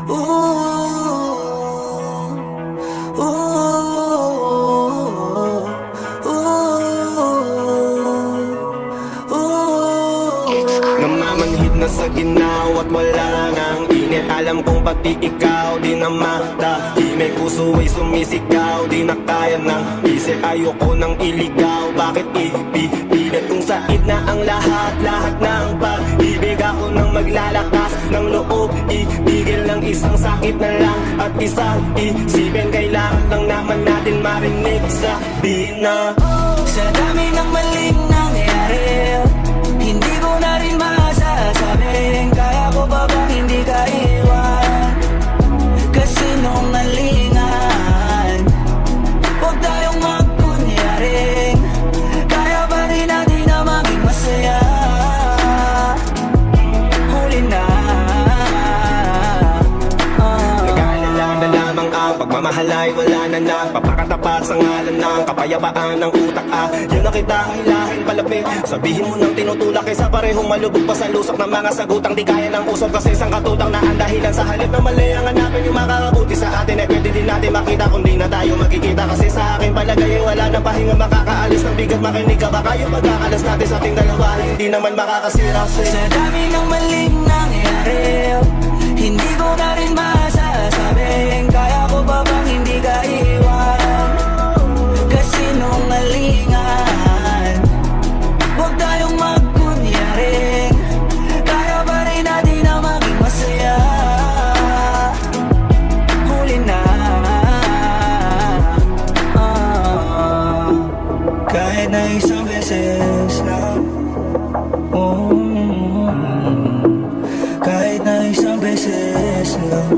Namamanhid na sa ginaw at wala nang init. Alam kong pati ikaw di na matahimik. Puso ay sumisigaw, di na kaya ng isip. Ayoko nang iligaw, bakit ipipilit? Kung sa'id na ang lahat ng pag-ibig. Ako nang maglalakas ng loob, ibigil ng isang sakit na lang at isang isipin. Kailangan lang naman natin marinig, sabihin na sa dami ng maling nangyari, hindi ko na rin masasabing kaya ko ba bang hindi ka iwan? Kasi nung nalingan, huwag tayong magkunyaring kaya ba rin natin na maging masaya. Huli na nag-aalala na lamang ang pagmamahal ay wala na na. Papakatapat sa ngalan ng kapayapaan ng utak yun na kita hilahin palapit. Sabihin mo nang tinutulak kaysa parehong malubog pa sa lusok ng mga sagutang di kaya ng usap. Kasi isang katutang na ang dahilan sa halip na mali ang hanapin yung makakabuti sa atin. Eh pwede din natin makita kung di na tayo magkikita. Kasi sa akin palagay wala nang pahinga makakaalis ng bigat. Makinig ka baka yung magkakalas natin sa ating dalawa hindi naman makakasira. sa dami ng maling nangyari, hindi ko na rin masasabing kaya ko ba bang hindi ka iwan? Kasi nung nalingan, huwag tayong magkunyaring kaya ba rin natin na maging masaya. Huli na kahit na isang beses lang, kahit na isang beses lang.